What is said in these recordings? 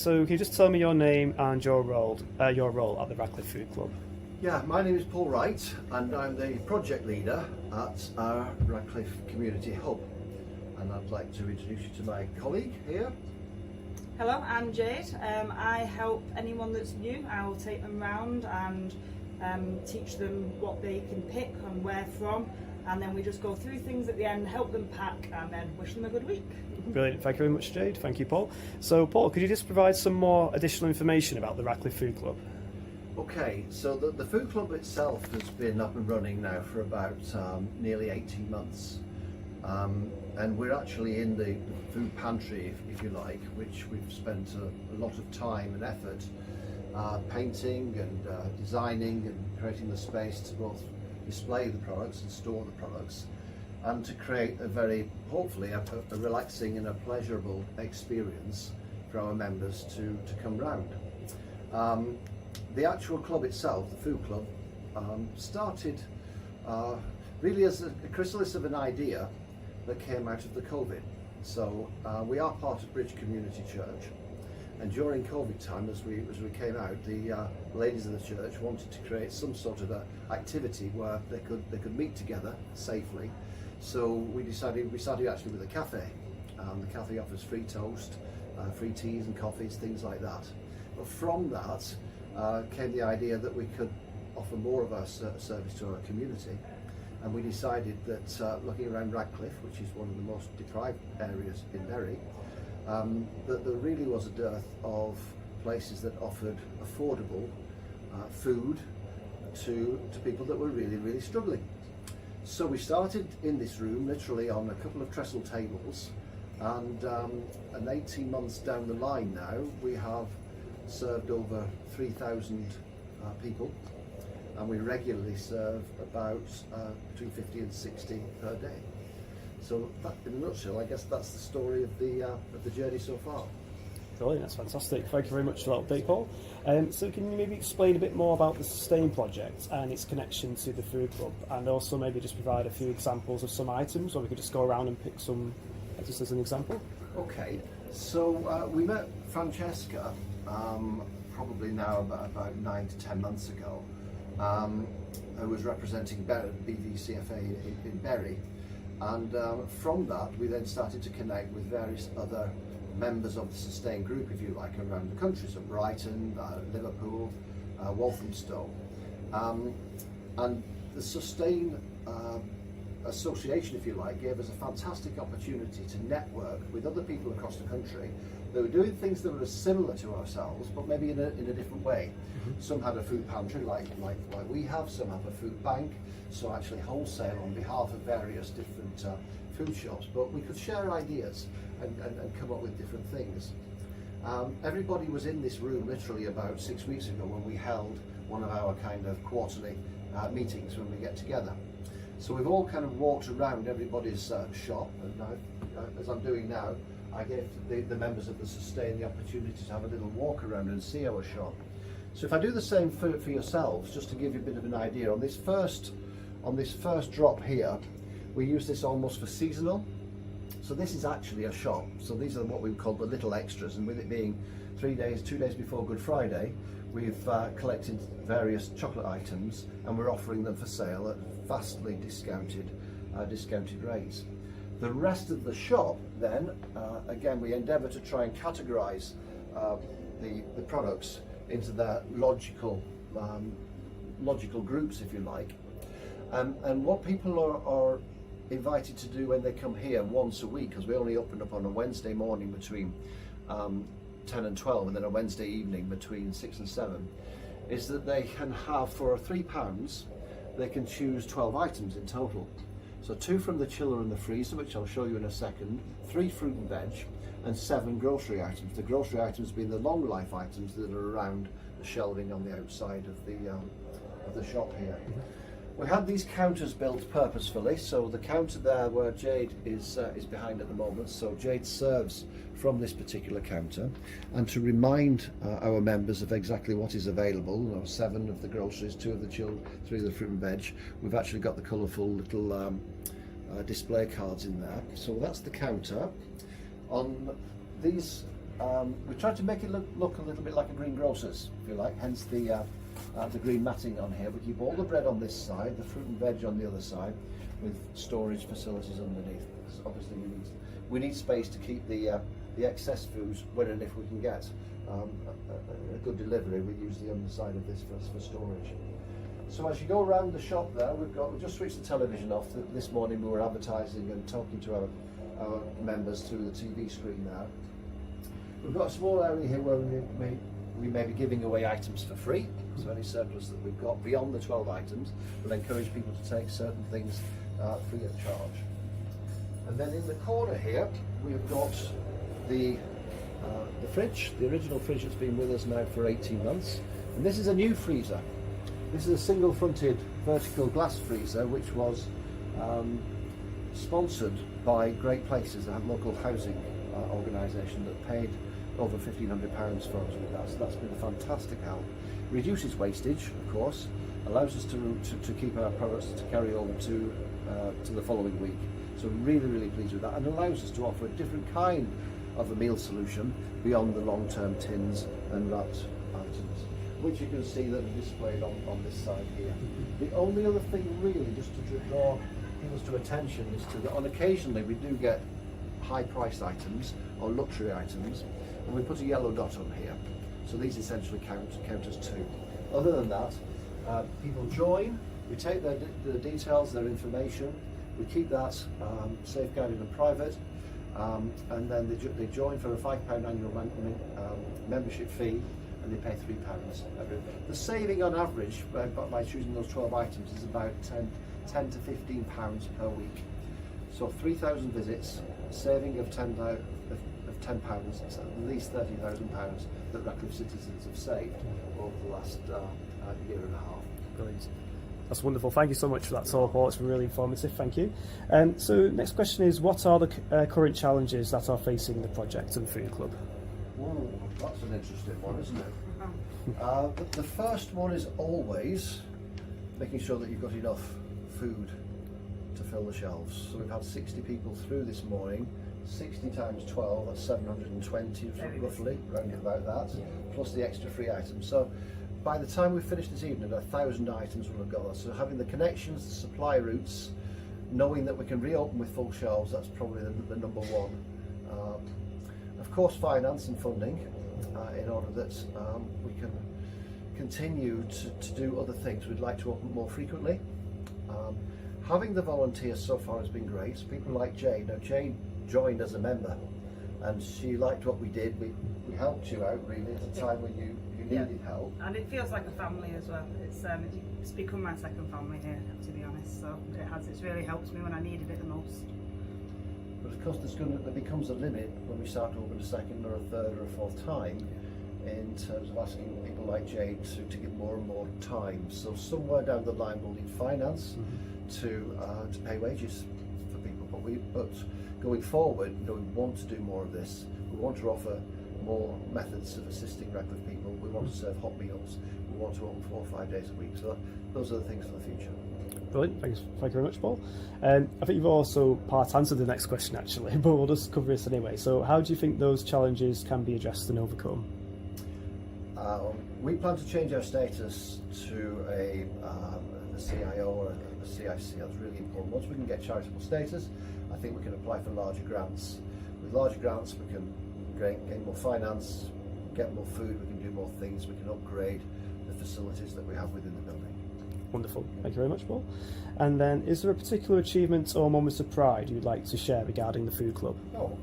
So can you just tell me your name and your role at the Radcliffe Food Club? Yeah, my name is Paul Wright and I'm the project leader at our Radcliffe Community Hub. And I'd like to introduce you to my colleague here. Hello, I'm Jade. I help anyone that's new. I will take them round and teach them what they can pick and where from, and then we just go through things at the end, help them pack, and then wish them a good week. Brilliant, thank you very much, Jade. Thank you, Paul. So Paul, could you just provide some more additional information about the Radcliffe Food Club? Okay, so the food club itself has been up and running now for about nearly 18 months. And we're actually in the food pantry, if you like, which we've spent a lot of time and effort painting and designing and creating the space to both display the products and store the products, and to create a very, hopefully, a relaxing and a pleasurable experience for our members to come round. The actual club itself, the food club, started really as a chrysalis of an idea that came out of the COVID. So we are part of Bridge Community Church, and during COVID time, as we came out, the ladies of the church wanted to create some sort of a activity where they could meet together safely. So we started actually with a cafe. The cafe offers free toast, free teas and coffees, things like that. But from that came the idea that we could offer more of our service to our community. And we decided that looking around Radcliffe, which is one of the most deprived areas in Bury, that there really was a dearth of places that offered affordable food to people that were really, really struggling. So we started in this room, literally on a couple of trestle tables, and 18 months down the line now, we have served over 3,000 people. And we regularly serve about between 50 and 60 per day. So that, in a nutshell, I guess that's the story of the journey so far. Brilliant, that's fantastic. Thank you very much for that update, Paul. So can you maybe explain a bit more about the Sustain project and its connection to the food club, and also maybe just provide a few examples of some items, or we could just go around and pick some just as an example? Okay, so we met Francesca probably now about 9 to 10 months ago. Who was representing VCFA in Bury, and from that we then started to connect with various other members of the Sustain group, if you like, around the country, so Brighton, Liverpool, Walthamstow, and the Sustain association, if you like, gave us a fantastic opportunity to network with other people across the country that were doing things that were similar to ourselves, but maybe in a different way. Mm-hmm. Some had a food pantry like we have, some have a food bank, so actually wholesale on behalf of various different food shops, but we could share ideas and come up with different things. Everybody was in this room literally about 6 weeks ago when we held one of our kind of quarterly meetings when we get together. So we've all kind of walked around everybody's shop, and as I'm doing now, I gave the members of the Sustain the opportunity to have a little walk around and see our shop. So if I do the same for yourselves, just to give you a bit of an idea, on this first drop here, we use this almost for seasonal. So this is actually a shop. So these are what we call the little extras, and with it being 2 days before Good Friday, we've collected various chocolate items and we're offering them for sale at vastly discounted rates. The rest of the shop then, again, we endeavour to try and categorise the products into their logical groups, if you like. And what people are invited to do when they come here once a week, because we only open up on a Wednesday morning between 10 and 12, and then a Wednesday evening between 6 and 7, is that they can have, for £3, they can choose 12 items in total. So 2 from the chiller and the freezer, which I'll show you in a second, 3 fruit and veg, and 7 grocery items. The grocery items being the long life items that are around the shelving on the outside of the shop here. We had these counters built purposefully, so the counter there where Jade is behind at the moment, so Jade serves from this particular counter, and to remind our members of exactly what is available, 7 of the groceries, 2 of the chilled, 3 of the fruit and veg, we've actually got the colourful little display cards in there. So that's the counter. On these we tried to make it look a little bit like a greengrocer's, if you like, hence the green matting on here. We keep all the bread on this side, the fruit and veg on the other side, with storage facilities underneath. Because obviously we need space to keep the excess foods when and if we can get a good delivery. We use the underside of this for storage. So as you go around the shop there, we've just switched the television off. This morning we were advertising and talking to our members through the TV screen now. We've got a small area here where we may be giving away items for free. So any surplus that we've got beyond the 12 items, we'll encourage people to take certain things free of charge. And then in the corner here, we've got the fridge, the original fridge that's been with us now for 18 months. And this is a new freezer. This is a single fronted vertical glass freezer which was sponsored by Great Places, a local housing organisation that paid over £1,500 for us with that. So that's been a fantastic help. Reduces wastage, of course, allows us to keep our products to carry over to the following week. So really pleased with that, and allows us to offer a different kind of a meal solution beyond the long-term tins and wrapped items, which you can see that are displayed on this side here. The only other thing really just to draw people's to attention is that on occasionally we do get high-priced items or luxury items, and we put a yellow dot on here. So these essentially count as two. Other than that, people join, we take their details, their information, we keep that safeguarded and private, and then they join for a £5 annual membership fee, and they pay £3 every. The saving on average by choosing those 12 items is about £10 to £15 per week. So 3,000 visits, saving of £10, so at least £30,000 that Radcliffe citizens have saved over the last year and a half. Brilliant. That's wonderful. Thank you so much for that talk, Paul. It's been really informative. Thank you. So next question is, what are the current challenges that are facing the project and food club? Ooh, that's an interesting one, isn't it? The first one is always making sure that you've got enough food to fill the shelves. So we've had 60 people through this morning. 60 times 12, that's 720 roughly, round about that, plus the extra free items. So by the time we finish this evening, 1,000 items will have got us. So having the connections, the supply routes, knowing that we can reopen with full shelves, that's probably the number one. Of course, finance and funding, in order that we can continue to do other things. We'd like to open more frequently. Having the volunteers so far has been great. People like Jade. Now Jade joined as a member, and she liked what we did. We helped you out really at a time when you needed help. And it feels like a family as well. It's become my second family here, to be honest. So it's really helped me when I needed it the most. But of course, there becomes a limit when we start to open a second or a third or a fourth time, in terms of asking people like Jade to give more and more time. So somewhere down the line, we'll need finance to pay wages for people. But going forward, we want to do more of this. We want to offer more methods of assisting Radcliffe people. We want to serve hot meals. We want to open 4 or 5 days a week. So those are the things for the future. Brilliant, thank you very much, Paul. I think you've also part answered the next question actually, but we'll just cover this anyway. So how do you think those challenges can be addressed and overcome? We plan to change our status to a CIO or a CIC. That's really important. Once we can get charitable status, I think we can apply for larger grants. With larger grants, we can gain more finance, get more food, we can do more things, we can upgrade the facilities that we have within the building. Wonderful, thank you very much, Paul. And then, is there a particular achievement or moments of pride you'd like to share regarding the food club? Oh,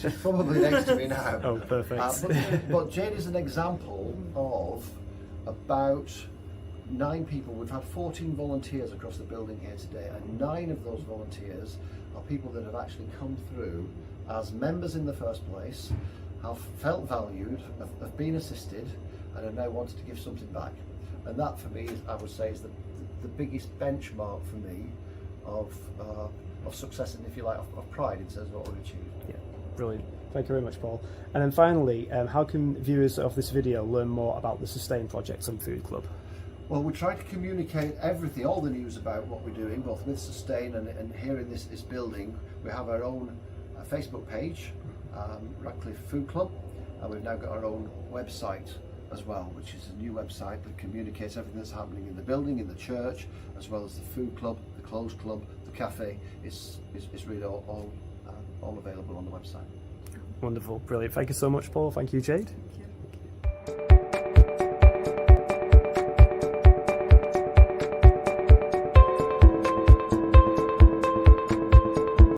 she's probably next to me now. Oh, perfect. But Jade is an example of about 9 people. We've had 14 volunteers across the building here today, and 9 of those volunteers are people that have actually come through as members in the first place, have felt valued, have been assisted, and have now wanted to give something back. And that for me, I would say, is the biggest benchmark for me of success, and if you like, of pride in terms of what we've achieved. Yeah, brilliant. Thank you very much, Paul. And then finally, how can viewers of this video learn more about the Sustain project and Food Club? Well, we try to communicate everything, all the news about what we're doing, both with Sustain and here in this building. We have our own Facebook page, Radcliffe Food Club, and we've now got our own website as well, which is a new website that communicates everything that's happening in the building, in the church, as well as the food club, the clothes club, the cafe. Is really all available on the website. Wonderful, brilliant. Thank you so much, Paul. Thank you, Jade. Thank you.